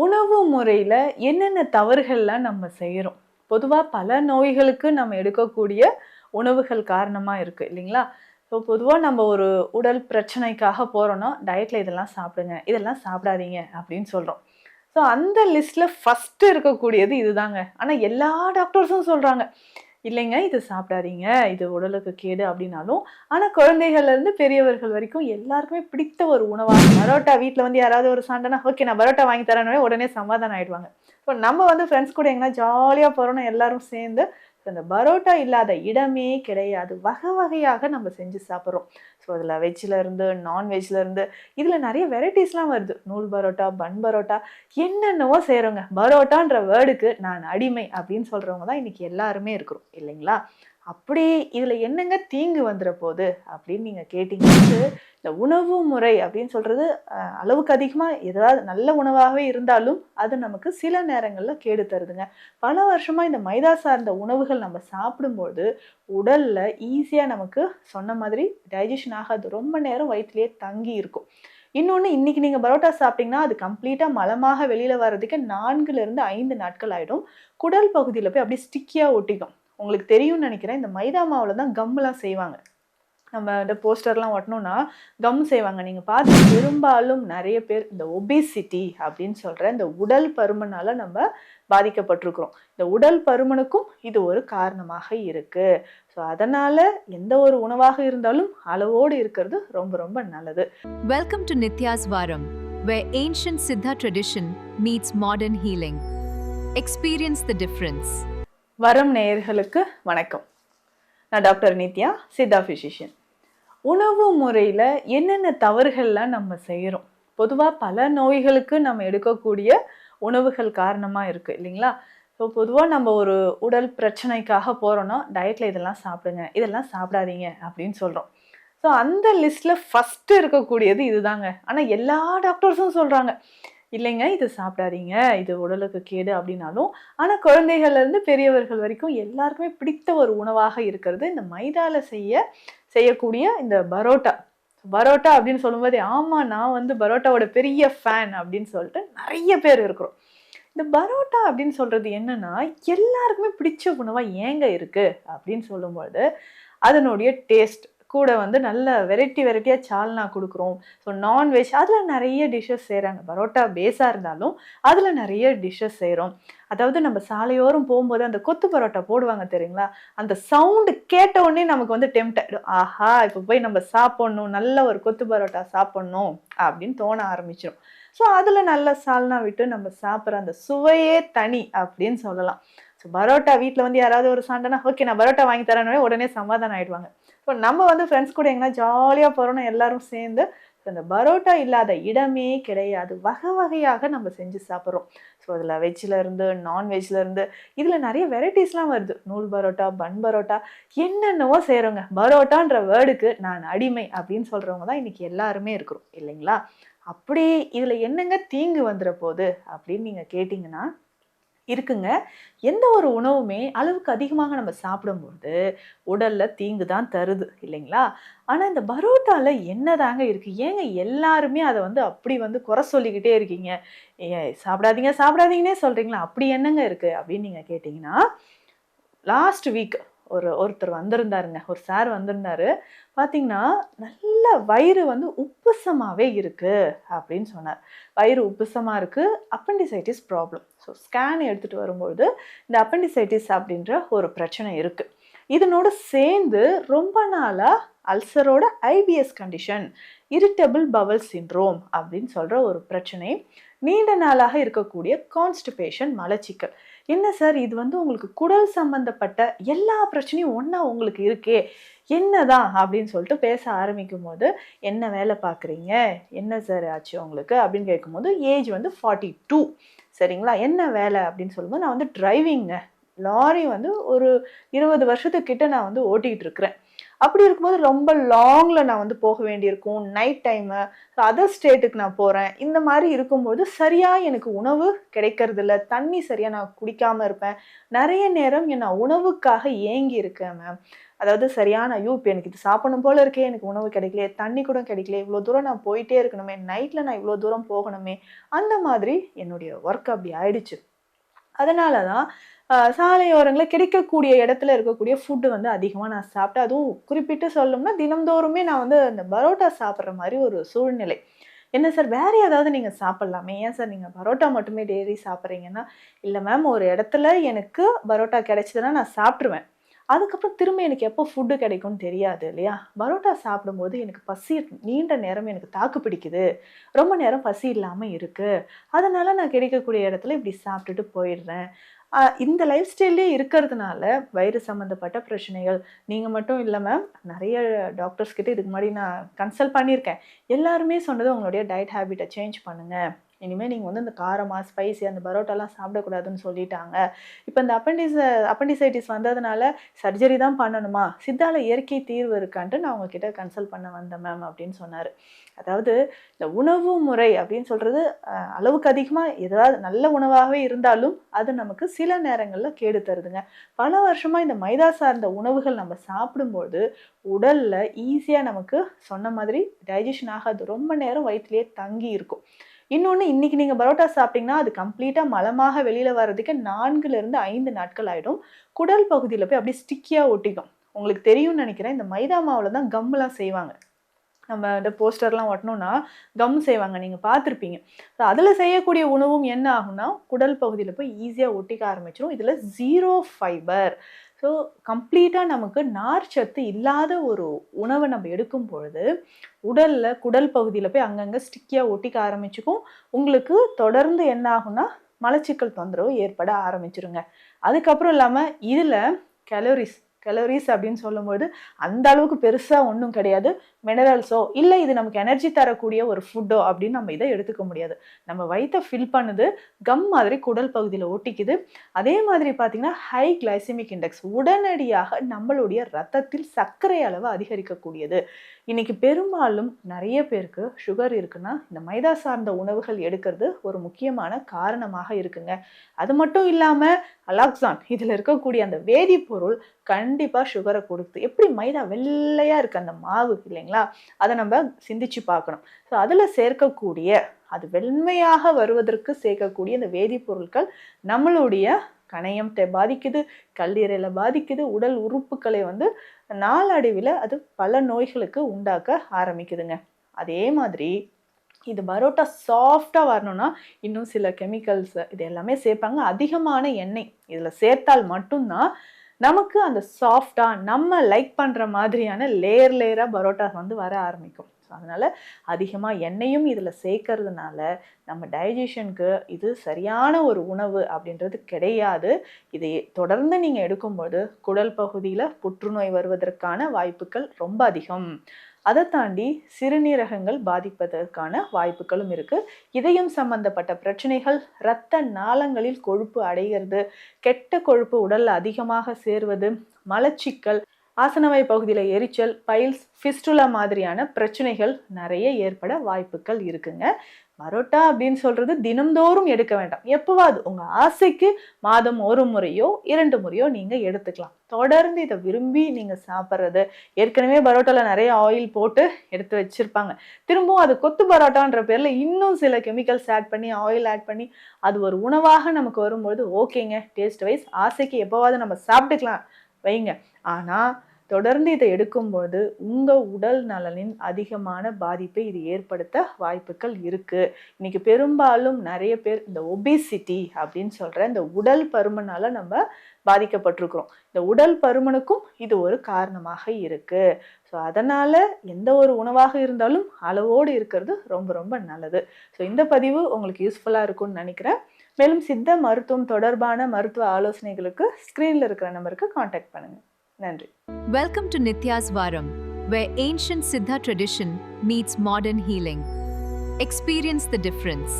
உணவு முறையில என்னென்ன தவறுகள்லாம் நம்ம செய்றோம்? பொதுவா பல நோய்களுக்கு நம்ம எடுக்கக்கூடிய உணவுகள் காரணமா இருக்கு இல்லைங்களா? ஸோ பொதுவா நம்ம ஒரு உடல் பிரச்சனைக்காக போறோம்னா, டயட்ல இதெல்லாம் சாப்பிடுங்க, இதெல்லாம் சாப்பிடாதீங்க அப்படின்னு சொல்றோம். ஸோ அந்த லிஸ்ட்ல ஃபர்ஸ்ட் இருக்கக்கூடியது இதுதாங்க. ஆனா எல்லா டாக்டர்ஸும் சொல்றாங்க, இல்லைங்க இது சாப்பிடாதீங்க, இது உடலுக்கு கேடு அப்படின்னாலும், ஆனா குழந்தைகள்ல இருந்து பெரியவர்கள் வரைக்கும் எல்லாருக்குமே பிடித்த ஒரு உணவா பரோட்டா வீட்ல வந்து யாராவது ஒரு சண்டைனா, ஓகே நான் பரோட்டா வாங்கி தரேன்னோனே உடனே சமாதானம் ஆயிடுவாங்க. இப்போ நம்ம வந்து ஃப்ரெண்ட்ஸ் கூட எங்கனா ஜாலியா போறோம்னு எல்லாரும் சேர்ந்து, இந்த பரோட்டா இல்லாத இடமே கிடையாது. வகை வகையாக நம்ம செஞ்சு சாப்பிடுறோம். ஸோ அதில வெஜ்ல இருந்து, நான்வெஜ்ல இருந்து இதில நெறைய வெரைட்டீஸ்லாம் வருது. நூல் பரோட்டா, பன் பரோட்டா என்னென்னவோ செய்றோங்க. பரோட்டான்ற வேர்டுக்கு நான் அடிமை அப்படின்னு சொல்றவங்க தான் இன்னைக்கு எல்லாருமே இருக்கிறோம் இல்லைங்களா? அப்படி இதில என்னங்க தீங்கு வந்துற போது அப்படின்னு நீங்க கேட்டீங்கன்னா, இந்த உணவு முறை அப்படின்னு சொல்றது அளவுக்கு அதிகமா ஏதாவது நல்ல உணவாவே இருந்தாலும், அது நமக்கு சில நேரங்கள்ல கேடு தருதுங்க. பல வருஷமா இந்த மைதா சார்ந்த உணவுகள் நம்ம சாப்பிடும்போது, உடல்ல ஈஸியா நமக்கு சொன்ன மாதிரி டைஜஷன் ஆகாது. ரொம்ப நேரம் வயிற்றிலேயே தங்கி இருக்கும். இன்னொன்னு இன்னைக்கு நீங்க பரோட்டா சாப்பிட்டீங்கன்னா, அது கம்ப்ளீட்டா மலமாக வெளியில வர்றதுக்கு 4லிருந்து 5 நாட்கள் ஆயிடும். குடல் பகுதியில போய் அப்படியே ஸ்டிக்கியா ஒட்டிக்கும். உங்களுக்கு தெரியும்னு நெனைக்கிறேன். இந்த மைதா மாவுல தான் கம்லாம் செய்வாங்க. நம்ம இந்த போஸ்டர்லாம் ஒட்டணும்னா, கம் செய்வாங்க. நீங்க பார்த்து பெரும்பாலும் நெறைய பேர் இந்த ஒபிசிட்டி அப்படின்னு சொல்ற இந்த உடல் பருமனால நம்ம பாதிக்கப்பட்டிருக்கிறோம். இந்த உடல் பருமனுக்கும் இது ஒரு காரணமாக இருக்கு. ஸோ அதனால எந்த ஒரு உணவாக இருந்தாலும் அளவோடு இருக்கிறது ரொம்ப ரொம்ப நல்லது. Welcome to Nitya's Varam, where ancient Siddha tradition meets modern healing. Experience the difference. வரம் நேயர்களுக்கு வணக்கம். நான் டாக்டர் நித்யா, சித்தா பிசிஷியன். உணவு முறையில என்னென்ன தவறுகள்லாம் நம்ம செய்றோம்? பொதுவா பல நோய்களுக்கு நம்ம எடுக்கக்கூடிய உணவுகள் காரணமா இருக்கு இல்லைங்களா? ஸோ பொதுவா நம்ம ஒரு உடல் பிரச்சனைக்காக போறோம்னா, டயட்ல இதெல்லாம் சாப்பிடுங்க, இதெல்லாம் சாப்பிடாதீங்க அப்படின்னு சொல்றோம். ஸோ அந்த லிஸ்ட்ல ஃபர்ஸ்ட் இருக்கக்கூடியது இதுதாங்க. ஆனா எல்லா டாக்டர்ஸும் சொல்றாங்க, இல்லைங்க இது சாப்பிடாதீங்க, இது உடலுக்கு கேடு அப்படின்னாலும், ஆனா குழந்தைகள்ல இருந்து பெரியவர்கள் வரைக்கும் எல்லாருக்குமே பிடித்த ஒரு உணவாக இருக்கிறது இந்த மைதால செய்யக்கூடிய இந்த பரோட்டா. பரோட்டா அப்படின்னு சொல்லும்போதே, ஆமா நான் வந்து பரோட்டாவோட பெரிய ஃபேன் அப்படின்னு சொல்லிட்டு நெறைய பேர் இருக்கிறோம். இந்த பரோட்டா அப்படின்னு சொல்றது என்னன்னா, எல்லாருக்குமே பிடிச்ச உணவா ஏங்க இருக்கு அப்படின்னு சொல்லும்பொழுது, அதனுடைய டேஸ்ட் கூட வந்து நல்ல வெரைட்டியா சால்னா குடுக்குறோம். ஸோ நான்வெஜ் அதில நெறைய டிஷ்ஷஸ் செய்றாங்க. பரோட்டா பேஸா இருந்தாலும், அதில நெறைய டிஷ்ஷஸ் செய்றோம். அதாவது நம்ம சாலையோரம் போம்போது அந்த கொத்து பரோட்டா போடுவாங்க தெரியுங்களா? அந்த சவுண்ட் கேட்ட உடனே நமக்கு வந்து டெம்ப்ட் ஆயிடும். ஆஹா! இப்போ போய் நம்ம சாப்பிடணும். நல்ல ஒரு கொத்து பரோட்டா சாப்பிடணும் அப்படின்னு தோண ஆரம்பிச்சுரும். ஸோ அதில நல்ல சால்னா விட்டு நம்ம சாப்பிடுற அந்த சுவையே தனி அப்படின்னு சொல்லலாம். ஸோ பரோட்டா வீட்ல வந்து யாராவது ஒரு சண்டைனா, ஓகே நான் பரோட்டா வாங்கி தரேன்னோனே உடனே சமாதானம் ஆயிடுவாங்க. இப்போ நம்ம வந்து ஃப்ரெண்ட்ஸ் கூட எங்கனா ஜாலியா போறோம்னு எல்லாரும் சேர்ந்து, இந்த பரோட்டா இல்லாத இடமே கிடையாது. வகை வகையாக நம்ம செஞ்சு சாப்பிடுறோம். ஸோ அதில வெஜ்ல இருந்து, நான்வெஜ்ல இருந்து இதில நெறைய வெரைட்டீஸ்லாம் வருது. நூல் பரோட்டா, பன் பரோட்டா என்னென்னவோ செய்றோங்க. பரோட்டான்ற வேர்டுக்கு நான் அடிமை அப்படின்னு சொல்றவங்க தான் இன்னைக்கு எல்லாருமே இருக்கிறோம் இல்லைங்களா? அப்படி இதில என்னங்க தீங்கு வந்துற போது அப்படின்னு நீங்க கேட்டீங்கன்னா, இருக்குங்க. எந்த ஒரு உணவுமே அளவுக்கு அதிகமாக நம்ம சாப்பிடும்போது, உடல்ல தீங்கு தான் தருது இல்லைங்களா? ஆனா இந்த பரோட்டால என்னதாங்க இருக்கு? ஏங்க எல்லாருமே அத வந்து அப்படி வந்து குறை சொல்லிக்கிட்டே இருக்கீங்க? சாப்பிடாதீங்க, சாப்பிடாதீங்கன்னே சொல்றீங்களா? அப்படி என்னங்க இருக்கு? அப்படின்னு நீங்க கேட்டீங்கன்னா, லாஸ்ட் வீக் ஒருத்தர் வந்திருந்தாருங்க. ஒரு சார் வந்திருந்தாரு. பார்த்தீங்கன்னா, நல்ல வயிறு வந்து உப்புசமாவே இருக்கு அப்படின்னு சொன்னார். வயிறு உப்புசமா இருக்கு. Appendicitis problem. ஸோ ஸ்கேன் எடுத்துட்டு வரும்பொழுது, இந்த அப்பெண்டிசைட்டிஸ் அப்படின்ற ஒரு பிரச்சனை இருக்கு. இதனோட சேர்ந்து ரொம்ப நாளா அல்சரோட IBS condition, irritable bowel syndrome அப்படின்னு சொல்ற ஒரு பிரச்சனை, நீண்ட நாளாக இருக்கக்கூடிய கான்ஸ்டிபேஷன் மலச்சிக்கல். என்ன சார் இது வந்து உங்களுக்கு குடல் சம்பந்தப்பட்ட எல்லா பிரச்சனையும் ஒண்ணா உங்களுக்கு இருக்கே, என்னதான் அப்படின்னு சொல்லிட்டு பேச ஆரம்பிக்கும்போது, என்ன வேலை பார்க்குறீங்க? என்ன சார் ஆச்சு உங்களுக்கு? அப்படின்னு கேட்கும்போது, ஏஜ் வந்து 42 சரிங்களா? என்ன வேலை அப்படின்னு சொல்லும்போது, நான் வந்து டிரைவிங்க. லாரி வந்து ஒரு 20 வருஷத்துக்கு கிட்ட நான் வந்து ஓட்டிட்டு இருக்கிறேன். அப்படி இருக்கும்போது ரொம்ப லாங்ல நான் வந்து போக வேண்டியிருக்கும். நைட் டைமு, அதர் ஸ்டேட்டுக்கு நான் போறேன். இந்த மாரி இருக்கும்போது சரியா எனக்கு உணவு கிடைக்கிறதில்ல. தண்ணி சரியா நான் குடிக்காம இருப்பேன். நெறைய நேரம் நான் உணவுக்காக ஏங்கி இருக்கேன் மேம். அதாவது சரியான ஐயோ இப்போ எனக்கு இது சாப்பிடணும் போல இருக்கே, எனக்கு உணவு கிடைக்கலையே, தண்ணி கூட கிடைக்கலையே, இவ்வளோ தூரம் நான் போயிட்டே இருக்கணுமே, நைட்டில் நான் இவ்வளோ தூரம் போகணுமே, அந்த மாதிரி என்னுடைய ஒர்க் அப்படி ஆயிடுச்சு. அதனால தான் சாலையோரங்களில் கிடைக்கக்கூடிய இடத்துல இருக்கக்கூடிய ஃபுட்டு வந்து அதிகமாக நான் சாப்பிட்டேன். அதுவும் குறிப்பிட்டு சொல்லணும்னா தினம்தோறுமே நான் வந்து அந்த பரோட்டா சாப்பிட்ற மாதிரி ஒரு சூழ்நிலை. என்ன சார் வேற ஏதாவது நீங்க சாப்பிடலாமே, ஏன் சார் நீங்க பரோட்டா மட்டுமே டெய்லி சாப்பிட்றீங்கன்னா, இல்ல மேம் ஒரு இடத்துல எனக்கு பரோட்டா கிடைச்சதுன்னா நான் சாப்பிட்ருவேன். அதுக்கப்புறம் திரும்ப எனக்கு எப்போ ஃபுட்டு கிடைக்கும்னு தெரியாது இல்லையா? பரோட்டா சாப்பிடும்போது எனக்கு பசி நீண்ட நேரம் எனக்கு தாக்கு பிடிக்குது. ரொம்ப நேரம் பசி இல்லாம இருக்கு. அதனால நான் கிடைக்கக்கூடிய இடத்துல இப்படி சாப்பிட்டுட்டு போயிடுறேன். இந்த லைஃப் ஸ்டைல்லயே இருக்கிறதுனால வயிறு சம்மந்தப்பட்ட பிரச்சனைகள், நீங்க மட்டும் இல்ல மேம், நெறைய டாக்டர்ஸ் கிட்ட இதுக்கு முன்னாடி நான் கன்சல்ட் பண்ணியிருக்கேன். எல்லாருமே சொன்னது உங்களுடைய டயட் ஹேபிட்ட சேஞ்ச் பண்ணுங்க. இனிமே நீங்க வந்து இந்த காரமா, ஸ்பைசி அந்த பரோட்டாலாம் சாப்பிடக்கூடாதுன்னு சொல்லிட்டாங்க. இப்ப இந்த அப்பெண்டிசைட்டிஸ் வந்ததுனால சர்ஜரி தான் பண்ணணுமா? சித்தால இயற்கை தீர்வு இருக்கான்ட்டு நான் உங்ககிட்ட கன்சல்ட் பண்ண வந்தேன் மேம் அப்படின்னு சொன்னாரு. அதாவது இந்த உணவு முறை அப்படின்னு சொல்றது அளவுக்கு அதிகமா ஏதாவது நல்ல உணவாகவே இருந்தாலும் அது நமக்கு சில நேரங்கள்ல கேடு தருதுங்க. பல வருஷமா இந்த மைதா சார்ந்த உணவுகள் நம்ம சாப்பிடும்போது உடல்ல ஈஸியா நமக்கு சொன்ன மாதிரி டைஜஷன் ஆகாது. ரொம்ப நேரம் வயிற்றிலேயே தங்கி இருக்கும். இன்னொன்னு இன்னைக்கு நீங்க பரோட்டா சாப்பிட்டீங்கன்னா அது கம்ப்ளீட்டா மலமாக வெளியில வர்றதுக்கு 4லிருந்து 5 நாட்கள் ஆயிடும். குடல் பகுதியில போய் அப்படியே ஸ்டிக்கியா ஒட்டிக்கும். உங்களுக்கு தெரியும்னு நினைக்கிறேன். இந்த மைதா மாவுல தான் கம்முலாம் செய்வாங்க. நம்ம இந்த போஸ்டர்லாம் ஒட்டணும்னா கம் செய்வாங்க. நீங்க பார்த்துருப்பீங்க. அதில் செய்யக்கூடிய உணவும் என்ன ஆகும்னா குடல் பகுதியில் போய் ஈஸியாக ஒட்டிக்க ஆரம்பிச்சிடும். இதில் 0 ஃபைபர். ஸோ கம்ப்ளீட்டாக நமக்கு நார்ச்சத்து இல்லாத ஒரு உணவை நம்ம எடுக்கும் பொழுது உடலில் குடல் பகுதியில் போய் அங்கங்கே ஸ்டிக்கியாக ஒட்டிக்க ஆரம்பிச்சுக்கும். உங்களுக்கு தொடர்ந்து என்ன ஆகும்னா மலச்சிக்கல் தொந்தரவு ஏற்பட ஆரம்பிச்சிருங்க. அதுக்கப்புறம் இல்லாமல் இதில் கலோரிஸ் அப்படின்னு சொல்லும்போது அந்த அளவுக்கு பெருசாக ஒன்றும் கிடையாது. மினரல்ஸோ இல்லை இது நமக்கு எனர்ஜி தரக்கூடிய ஒரு ஃபுட்டோ அப்படின்னு நம்ம இதை எடுத்துக்க முடியாது. நம்ம வயிற்றை ஃபில் பண்ணுது, கம் மாதிரி குடல் பகுதியில் ஒட்டிக்குது. அதே மாதிரி பார்த்தீங்கன்னா ஹை கிளைசிமிக் இண்டெக்ஸ், உடனடியாக நம்மளுடைய ரத்தத்தில் சர்க்கரை அளவு அதிகரிக்கக்கூடியது. இன்னைக்கு பெரும்பாலும் நிறைய பேருக்கு சுகர் இருக்குன்னா இந்த மைதா சார்ந்த உணவுகள் எடுக்கிறது ஒரு முக்கியமான காரணமாக இருக்குங்க. அது மட்டும் இல்லாமல் அலாக்சான் இதில் இருக்கக்கூடிய அந்த வேதிப்பொருள் கண்டிப்பாக சுகரை கொடுத்து, எப்படி மைதா வெள்ளையாக இருக்குது அந்த மாவு இல்லைங்களா, அதை நம்ம சிந்திச்சு பார்க்கணும். ஸோ அதில் சேர்க்கக்கூடிய அது வெண்மையாக வருவதற்கு சேர்க்கக்கூடிய இந்த வேதிப்பொருட்கள் நம்மளுடைய கணையத்தை பாதிக்குது, கல்லீரலை பாதிக்குது, உடல் உறுப்புகளை வந்து நாளடைவில் அது பல நோய்களுக்கு உண்டாக்க ஆரம்பிக்குதுங்க. அதே மாதிரி இது பரோட்டா சாஃப்டாக வரணும்னா இன்னும் சில கெமிக்கல்ஸ் இது எல்லாமே சேர்ப்பாங்க. அதிகமான எண்ணெய் இதில் சேர்த்தால் மட்டும்தான் நமக்கு அந்த சாஃப்டாக நம்ம லைக் பண்ணுற மாதிரியான லேயராக பரோட்டா வந்து வர ஆரம்பிக்கும். ஸோ அதனால் அதிகமாக எண்ணெயும் இதில் சேர்க்கறதுனால நம்ம டைஜஷனுக்கு இது சரியான ஒரு உணவு அப்படின்றது கிடையாது. இதை தொடர்ந்து நீங்கள் எடுக்கும்போது குடல் பகுதியில் புற்றுநோய் வருவதற்கான வாய்ப்புகள் ரொம்ப அதிகம். அதை தாண்டி சிறுநீரகங்கள் பாதிப்பதற்கான வாய்ப்புகளும் இருக்குது. இதயம் சம்பந்தப்பட்ட பிரச்சனைகள், இரத்த நாளங்களில் கொழுப்பு அடைகிறது, கெட்ட கொழுப்பு உடலில் அதிகமாக சேர்வது, மலச்சிக்கல், ஆசனவாய் பகுதியில் எரிச்சல், பைல்ஸ், ஃபிஸ்டுலா மாதிரியான பிரச்சனைகள் நிறைய ஏற்பட வாய்ப்புகள் இருக்குங்க. பரோட்டா அப்படின்னு சொல்றது தினம்தோறும் எடுக்க வேண்டாம். எப்பவாது உங்க ஆசைக்கு மாதம் 1 முறையோ 2 முறையோ நீங்க எடுத்துக்கலாம். தொடர்ந்து இதை விரும்பி நீங்க சாப்பிட்றது, ஏற்கனவே பரோட்டால நிறைய ஆயில் போட்டு எடுத்து வச்சிருப்பாங்க. திரும்பவும் அது கொத்து பரோட்டான்ற பேர்ல இன்னும் சில கெமிக்கல்ஸ் ஆட் பண்ணி ஆயில் ஆட் பண்ணி அது ஒரு உணவாக நமக்கு வரும்போது ஓகேங்க, டேஸ்ட் வைஸ் ஆசைக்கு எப்பவாவது நம்ம சாப்பிட்டுக்கலாம் வைங்க. ஆனா தொடர்ந்து இதை எடுக்கும்போது உங்க உடல் நலனின் அதிகமான பாதிப்பை இது ஏற்படுத்த வாய்ப்புகள் இருக்கு. இன்னைக்கு பெரும்பாலும் நிறைய பேர் இந்த ஒபிசிட்டி அப்படின்னு சொல்ற இந்த உடல் பருமனால நம்ம பாதிக்கப்பட்டிருக்கிறோம். இந்த உடல் பருமனுக்கும் இது ஒரு காரணமாக இருக்கு. ஸோ அதனால எந்த ஒரு உணவாக இருந்தாலும் அளவோடு இருக்கிறது ரொம்ப ரொம்ப நல்லது. ஸோ இந்த பதிவு உங்களுக்கு யூஸ்ஃபுல்லா இருக்கும்னு நினைக்கிறேன். மேலும் சித்த மருத்துவம் தொடர்பான மருத்துவ ஆலோசனைகளுக்கு ஸ்கிரீன்ல இருக்கிற நம்பருக்கு கான்டாக்ட் பண்ணுங்க. நன்றி. Welcome to Nitya's Varam, where ancient Siddha tradition meets modern healing. Experience the difference.